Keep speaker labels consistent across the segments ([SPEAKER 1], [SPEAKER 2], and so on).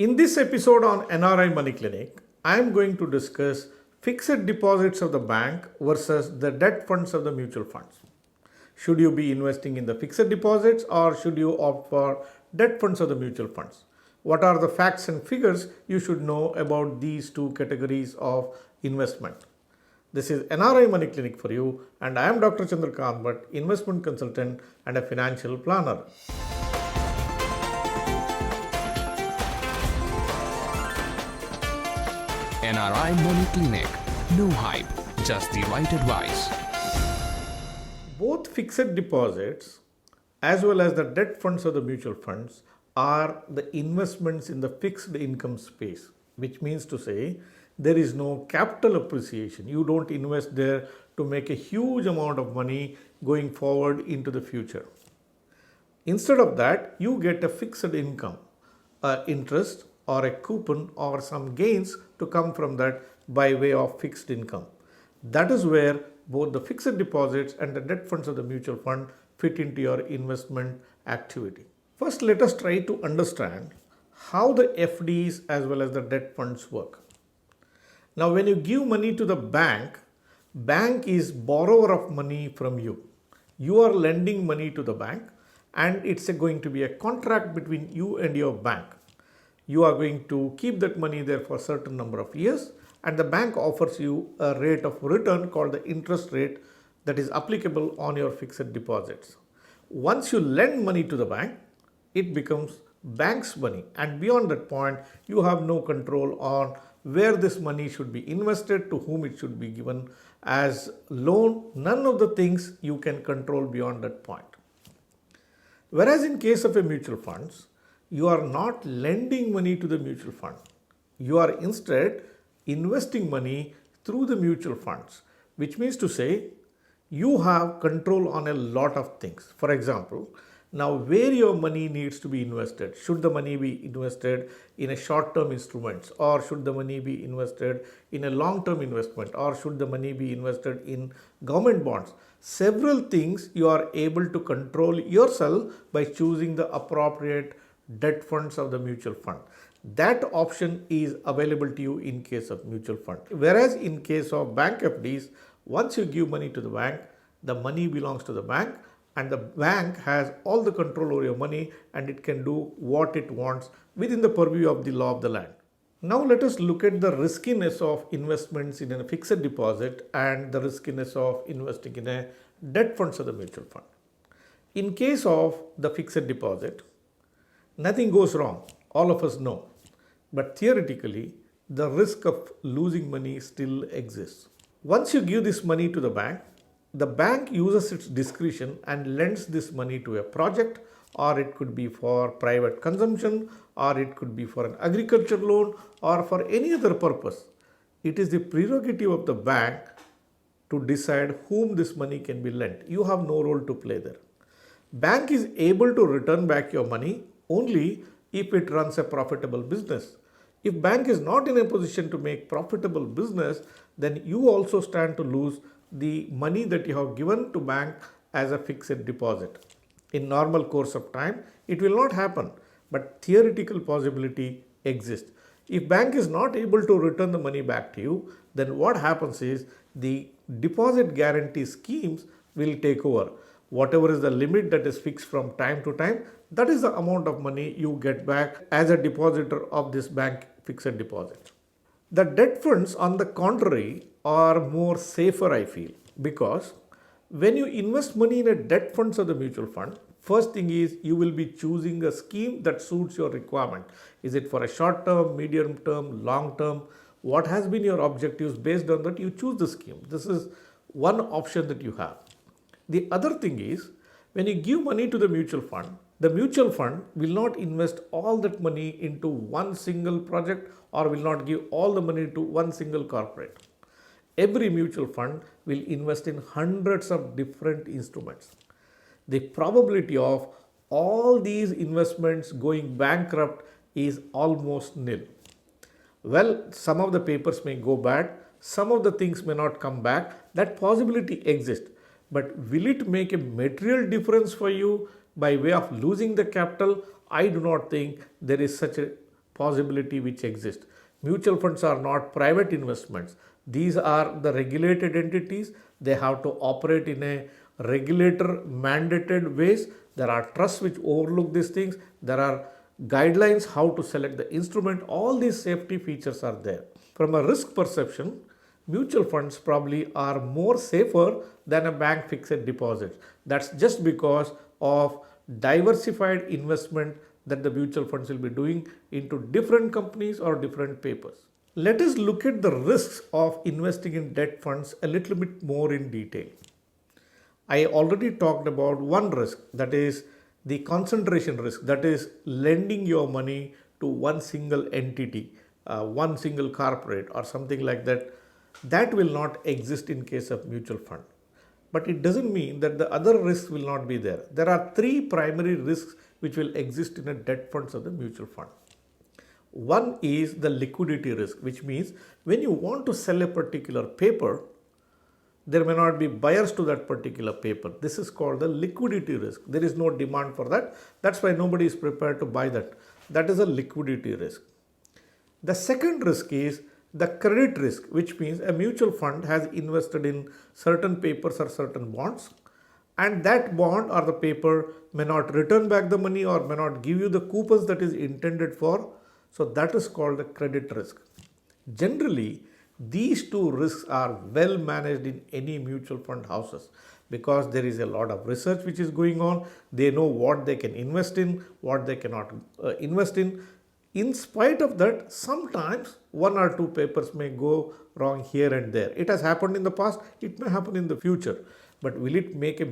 [SPEAKER 1] In this episode on NRI Money Clinic, I am going to discuss fixed deposits of the bank versus the debt funds of the mutual funds. Should you be investing in the fixed deposits or should you opt for debt funds of the mutual funds? What are the facts and figures you should know about these two categories of investment? This is NRI Money Clinic for you, and I am Dr. Chandrakant Bhatt, investment consultant and a financial planner.
[SPEAKER 2] NRI Money Clinic. No hype, just the right advice.
[SPEAKER 1] Both fixed deposits as well as the debt funds of the mutual funds are the investments in the fixed income space, which means to say there is no capital appreciation. You don't invest there to make a huge amount of money going forward into the future. Instead of that, you get a fixed income, interest or a coupon or some gains to come from that by way of fixed income. That is where both the fixed deposits and the debt funds of the mutual fund fit into your investment activity. First, let us try to understand how the FDs as well as the debt funds work. Now, when you give money to the bank is borrower of money from you. You are lending money to the bank and it's going to be a contract between you and your bank. You are going to keep that money there for a certain number of years, and the bank offers you a rate of return called the interest rate that is applicable on your fixed deposits. Once you lend money to the bank, it becomes bank's money, and beyond that point, you have no control on where this money should be invested, to whom it should be given as loan. None of the things you can control beyond that point. Whereas in case of a mutual funds, you are not lending money to the mutual fund. You are instead investing money through the mutual funds, which means to say you have control on a lot of things. For example, now where your money needs to be invested. Should the money be invested in a short-term instruments, or should the money be invested in a long-term investment, or should the money be invested in government bonds? Several things you are able to control yourself by choosing the appropriate debt funds of the mutual fund. That option is available to you in case of mutual fund. Whereas in case of bank FDs, once you give money to the bank, the money belongs to the bank, and the bank has all the control over your money, and it can do what it wants within the purview of the law of the land. Now let us look at the riskiness of investments in a fixed deposit and the riskiness of investing in a debt funds of the mutual fund. In case of the fixed deposit, nothing goes wrong, all of us know. But theoretically, the risk of losing money still exists. Once you give this money to the bank uses its discretion and lends this money to a project, or it could be for private consumption, or it could be for an agriculture loan, or for any other purpose. It is the prerogative of the bank to decide whom this money can be lent. You have no role to play there. Bank is able to return back your money only if it runs a profitable business. If bank is not in a position to make profitable business, then you also stand to lose the money that you have given to bank as a fixed deposit. In normal course of time, it will not happen, but theoretical possibility exists. If bank is not able to return the money back to you, then what happens is the deposit guarantee schemes will take over. Whatever is the limit that is fixed from time to time, that is the amount of money you get back as a depositor of this bank fixed deposit. The debt funds, on the contrary, are more safer, I feel, because when you invest money in a debt funds of the mutual fund, first thing is you will be choosing a scheme that suits your requirement. Is it for a short term, medium term, long term? What has been your objectives? Based on that, you choose the scheme. This is one option that you have. The other thing is, when you give money to the mutual fund will not invest all that money into one single project, or will not give all the money to one single corporate. Every mutual fund will invest in hundreds of different instruments. The probability of all these investments going bankrupt is almost nil. Well, some of the papers may go bad, some of the things may not come back. That possibility exists. But will it make a material difference for you by way of losing the capital? I do not think there is such a possibility which exists. Mutual funds are not private investments. These are the regulated entities. They have to operate in a regulator mandated ways. There are trusts which overlook these things. There are guidelines how to select the instrument. All these safety features are there. From a risk perception, mutual funds probably are more safer than a bank fixed deposit. That's just because of diversified investment that the mutual funds will be doing into different companies or different papers. Let us look at the risks of investing in debt funds a little bit more in detail. I already talked about one risk, that is the concentration risk, that is lending your money to one single entity, one single corporate or something like that. That will not exist in case of mutual fund. But it doesn't mean that the other risks will not be there. There are three primary risks which will exist in a debt funds of the mutual fund. One is the liquidity risk, which means when you want to sell a particular paper, there may not be buyers to that particular paper. This is called the liquidity risk. There is no demand for that. That's why nobody is prepared to buy that. That is a liquidity risk. The second risk is the credit risk, which means a mutual fund has invested in certain papers or certain bonds, and that bond or the paper may not return back the money or may not give you the coupons that is intended for. So that is called the credit risk. Generally, these two risks are well managed in any mutual fund houses because there is a lot of research which is going on. They know what they can invest in, what they cannot invest in. In spite of that, sometimes one or two papers may go wrong here and there. It has happened in the past, it may happen in the future. But will it make a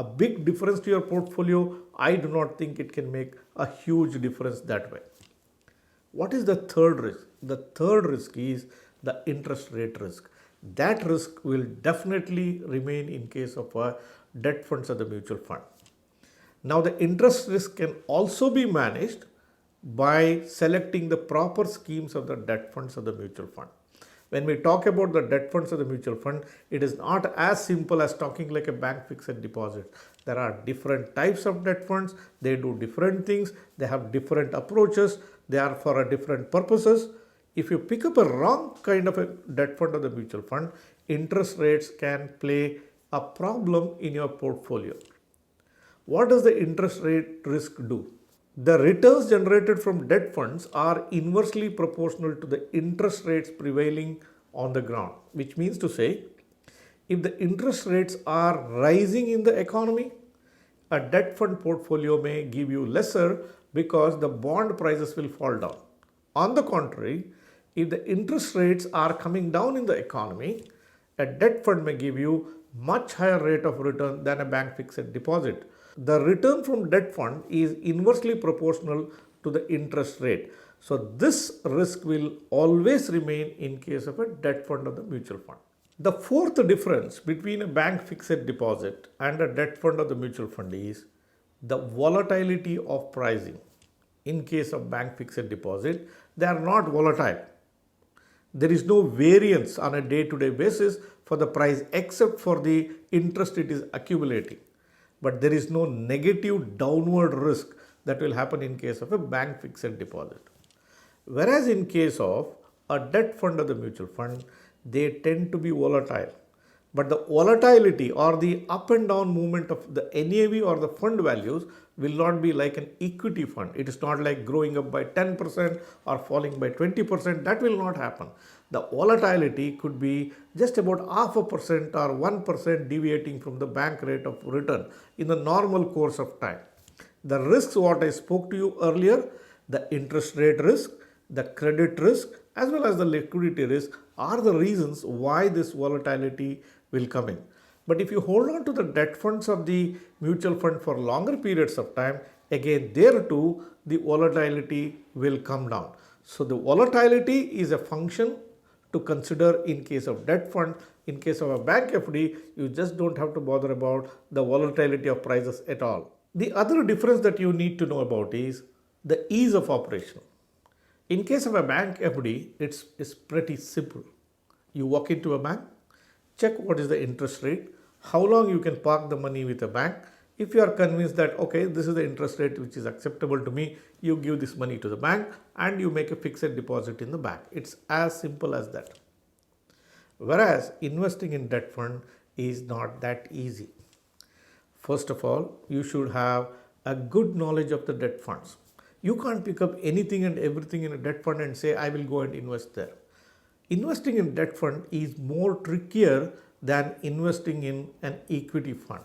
[SPEAKER 1] big difference to your portfolio? I do not think it can make a huge difference that way. What is the third risk? The third risk is the interest rate risk. That risk will definitely remain in case of debt funds or the mutual fund. Now, the interest risk can also be managed by selecting the proper schemes of the debt funds of the mutual fund. When we talk about the debt funds of the mutual fund, it is not as simple as talking like a bank fixed deposit. There are different types of debt funds. They do different things. They have different approaches. They are for a different purposes. If you pick up a wrong kind of a debt fund of the mutual fund, interest rates can play a problem in your portfolio. What does the interest rate risk do? The returns generated from debt funds are inversely proportional to the interest rates prevailing on the ground, which means to say, if the interest rates are rising in the economy, a debt fund portfolio may give you lesser because the bond prices will fall down. On the contrary, if the interest rates are coming down in the economy, a debt fund may give you much higher rate of return than a bank fixed deposit. The return from debt fund is inversely proportional to the interest rate. So this risk will always remain in case of a debt fund or the mutual fund. The fourth difference between a bank fixed deposit and a debt fund or the mutual fund is the volatility of pricing. In case of bank fixed deposit, they are not volatile. There is no variance on a day-to-day basis for the price except for the interest it is accumulating. But there is no negative downward risk that will happen in case of a bank fixed deposit. Whereas in case of a debt fund or the mutual fund, they tend to be volatile. But the volatility or the up and down movement of the NAV or the fund values will not be like an equity fund. It is not like growing up by 10% or falling by 20%. That will not happen. The volatility could be just about 0.5% or 1% deviating from the bank rate of return in the normal course of time. The risks what I spoke to you earlier, the interest rate risk, the credit risk, as well as the liquidity risk are the reasons why this volatility will come in. But if you hold on to the debt funds of the mutual fund for longer periods of time, again there too the volatility will come down. So the volatility is a function to consider in case of debt fund. In case of a bank FD, you just don't have to bother about the volatility of prices at all. The other difference that you need to know about is the ease of operation. In case of a bank FD, it's pretty simple. You walk into a bank, check what is the interest rate, how long you can park the money with a bank. If you are convinced that, okay, this is the interest rate which is acceptable to me, you give this money to the bank and you make a fixed deposit in the bank. It's as simple as that. Whereas investing in debt fund is not that easy. First of all, you should have a good knowledge of the debt funds. You can't pick up anything and everything in a debt fund and say, I will go and invest there. Investing in debt fund is more trickier than investing in an equity fund.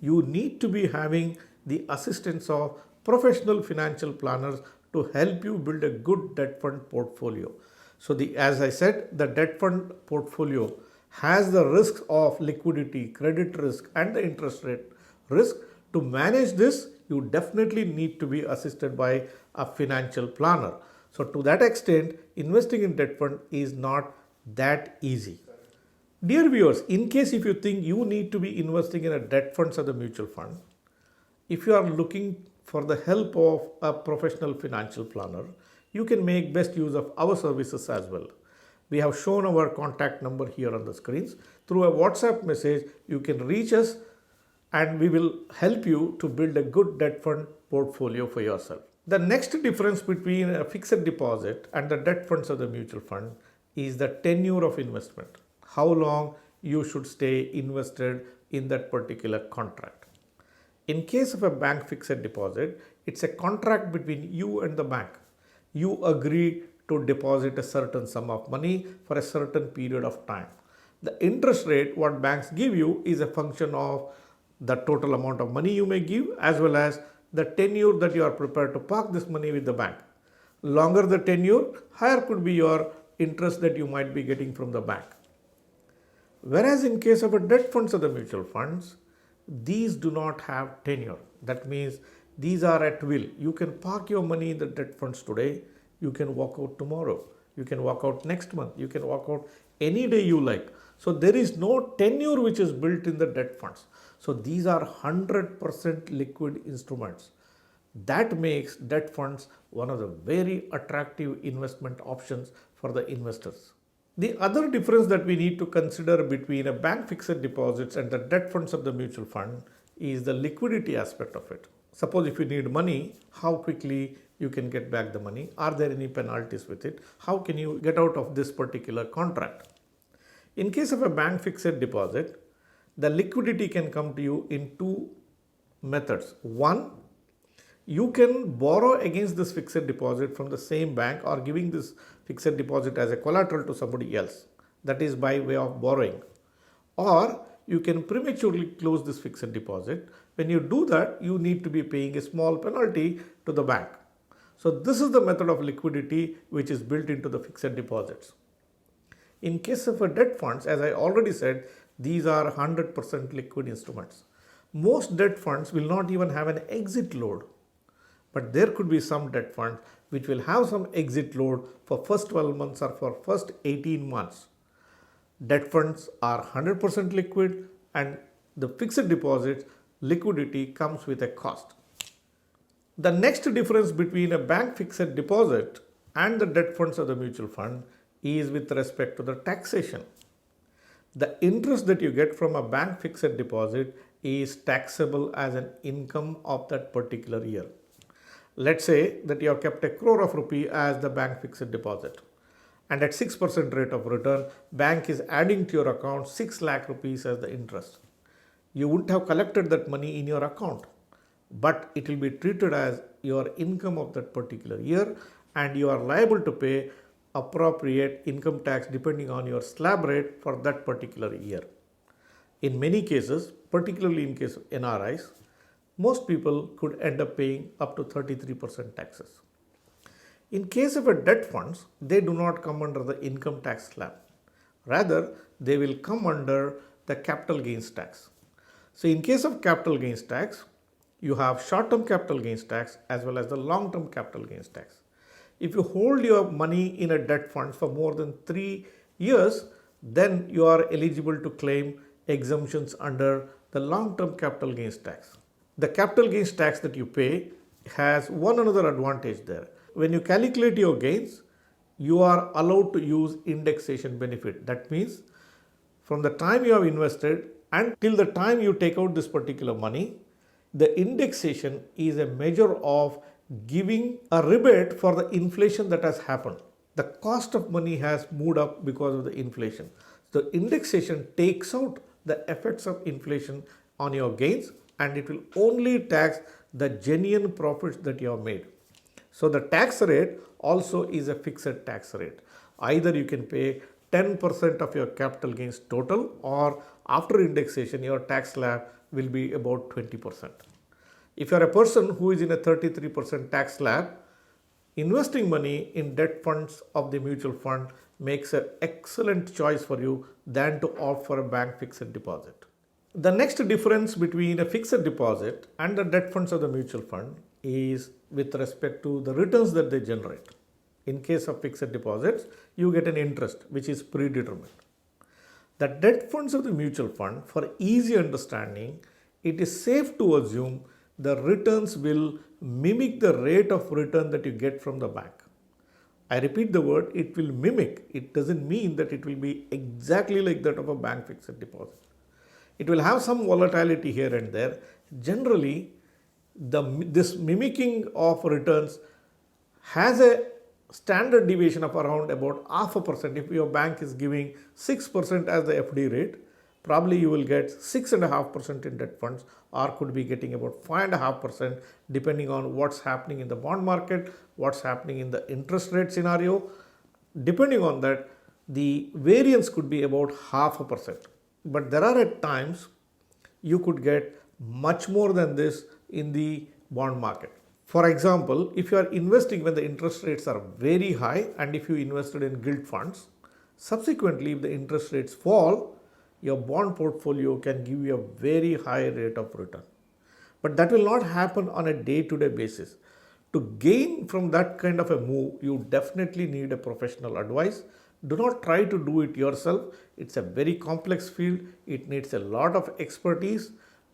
[SPEAKER 1] You need to be having the assistance of professional financial planners to help you build a good debt fund portfolio. So as I said, the debt fund portfolio has the risks of liquidity, credit risk and the interest rate risk. To manage this, you definitely need to be assisted by a financial planner. So to that extent, investing in debt fund is not that easy. Dear viewers, in case if you think you need to be investing in a debt funds or the mutual fund, if you are looking for the help of a professional financial planner, you can make best use of our services as well. We have shown our contact number here on the screens. Through a WhatsApp message, you can reach us and we will help you to build a good debt fund portfolio for yourself. The next difference between a fixed deposit and the debt funds of the mutual fund is the tenure of investment. How long you should stay invested in that particular contract. In case of a bank fixed deposit, it's a contract between you and the bank. You agree to deposit a certain sum of money for a certain period of time. The interest rate what banks give you is a function of the total amount of money you may give as well as the tenure that you are prepared to park this money with the bank. Longer the tenure, higher could be your interest that you might be getting from the bank. Whereas in case of a debt funds or the mutual funds, these do not have tenure. That means these are at will. You can park your money in the debt funds today, you can walk out tomorrow, you can walk out next month, you can walk out any day you like. So there is no tenure which is built in the debt funds. So these are 100% liquid instruments. That makes debt funds one of the very attractive investment options for the investors. The other difference that we need to consider between a bank fixed deposits and the debt funds of the mutual fund is the liquidity aspect of it. Suppose if you need money, how quickly you can get back the money? Are there any penalties with it? How can you get out of this particular contract? In case of a bank fixed deposit, the liquidity can come to you in two methods. One, you can borrow against this fixed deposit from the same bank or giving this fixed deposit as a collateral to somebody else. That is by way of borrowing. Or you can prematurely close this fixed deposit. When you do that, you need to be paying a small penalty to the bank. So this is the method of liquidity which is built into the fixed deposits. In case of a debt funds, as I already said, these are 100% liquid instruments. Most debt funds will not even have an exit load. But there could be some debt funds which will have some exit load for first 12 months or for first 18 months. Debt funds are 100% liquid and the fixed deposits liquidity comes with a cost. The next difference between a bank fixed deposit and the debt funds of the mutual fund is with respect to the taxation. The interest that you get from a bank fixed deposit is taxable as an income of that particular year. Let's say that you have kept a crore of rupee as the bank fixed deposit and at 6% rate of return, bank is adding to your account 6 lakh rupees as the interest. You wouldn't have collected that money in your account, but it will be treated as your income of that particular year and you are liable to pay appropriate income tax depending on your slab rate for that particular year. In many cases, particularly in case of NRIs, most people could end up paying up to 33% taxes. In case of a debt funds, they do not come under the income tax slab. Rather, they will come under the capital gains tax. So in case of capital gains tax, you have short-term capital gains tax as well as the long-term capital gains tax. If you hold your money in a debt fund for more than 3 years, then you are eligible to claim exemptions under the long-term capital gains tax. The capital gains tax that you pay has one another advantage there. When you calculate your gains, you are allowed to use indexation benefit. That means from the time you have invested and till the time you take out this particular money, The indexation is a measure of giving a rebate for the inflation that has happened. The cost of money has moved up because of the inflation. The indexation takes out the effects of inflation on your gains, and it will only tax the genuine profits that you have made. So the tax rate also is a fixed tax rate. Either you can pay 10% of your capital gains total, or after indexation your tax slab will be about 20%. If you are a person who is in a 33% tax slab, investing money in debt funds of the mutual fund makes an excellent choice for you than to opt for a bank fixed deposit. The next difference between a fixed deposit and the debt funds of the mutual fund is with respect to the returns that they generate. In case of fixed deposits, you get an interest which is predetermined. The debt funds of the mutual fund, for easy understanding, it is safe to assume the returns will mimic the rate of return that you get from the bank. I repeat the word, it will mimic. It doesn't mean that it will be exactly like that of a bank fixed deposit. It will have some volatility here and there. Generally, this mimicking of returns has a standard deviation of around about 0.5%. If your bank is giving 6% as the FD rate, probably you will get 6.5% in debt funds, or could be getting about 5.5% depending on what's happening in the bond market, what's happening in the interest rate scenario. Depending on that, the variance could be about 0.5%. But there are at times you could get much more than this in the bond market. For example, if you are investing when the interest rates are very high, and if you invested in gilt funds, subsequently if the interest rates fall, your bond portfolio can give you a very high rate of return. But that will not happen on a day-to-day basis. To gain from that kind of a move, you definitely need a professional advice. Do not try to do it yourself. It's a very complex field. It needs a lot of expertise.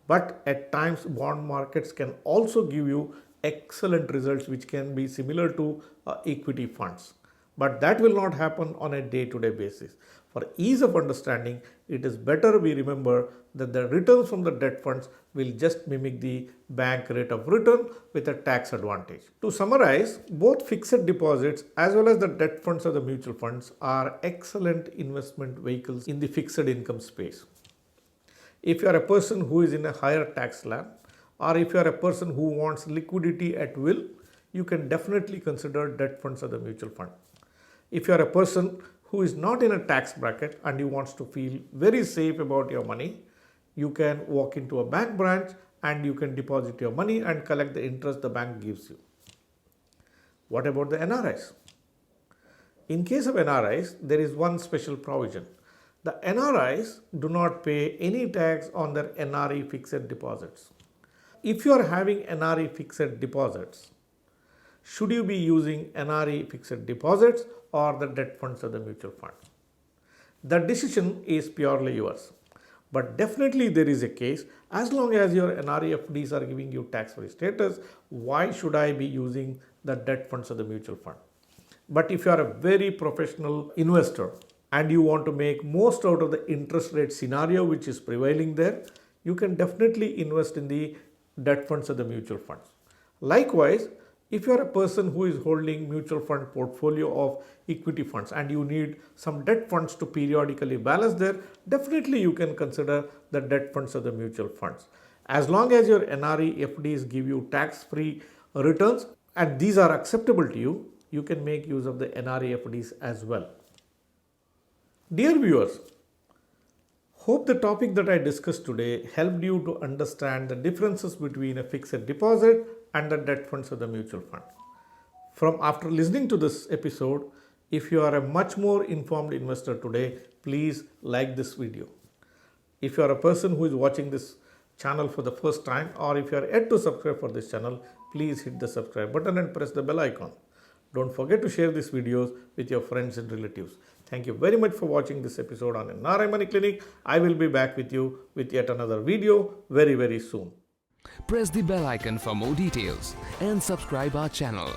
[SPEAKER 1] But at times, bond markets can also give you excellent results which can be similar to equity funds. But that will not happen on a day-to-day basis. For ease of understanding, it is better we remember that the returns from the debt funds will just mimic the bank rate of return with a tax advantage. To summarize, both fixed deposits as well as the debt funds of the mutual funds are excellent investment vehicles in the fixed income space. If you are a person who is in a higher tax slab, or if you are a person who wants liquidity at will, you can definitely consider debt funds of the mutual fund. If you are a person who is not in a tax bracket and you want to feel very safe about your money, you can walk into a bank branch and you can deposit your money and collect the interest the bank gives you. What about the NRIs? In case of NRIs, there is one special provision. The NRIs do not pay any tax on their NRI fixed deposits. If you are having NRI fixed deposits, should you be using NRI fixed deposits or the debt funds of the mutual fund? The decision is purely yours. But definitely there is a case, as long as your NRI FDs are giving you tax-free status, why should I be using the debt funds of the mutual fund? But if you are a very professional investor and you want to make most out of the interest rate scenario which is prevailing there, you can definitely invest in the debt funds of the mutual funds. Likewise, if you are a person who is holding mutual fund portfolio of equity funds and you need some debt funds to periodically balance there, definitely you can consider the debt funds of the mutual funds. As long as your NRI FDs give you tax-free returns and these are acceptable to you, you can make use of the NRI FDs as well. Dear viewers, hope the topic that I discussed today helped you to understand the differences between a fixed deposit and the debt funds of the mutual fund. After listening to this episode, if you are a much more informed investor today, please like this video. If you are a person who is watching this channel for the first time, or if you are yet to subscribe for this channel, please hit the subscribe button and press the bell icon. Don't forget to share these videos with your friends and relatives. Thank you very much for watching this episode on NRI Money Clinic. I will be back with you with yet another video very soon.
[SPEAKER 2] Press the bell icon for more details and subscribe our channel.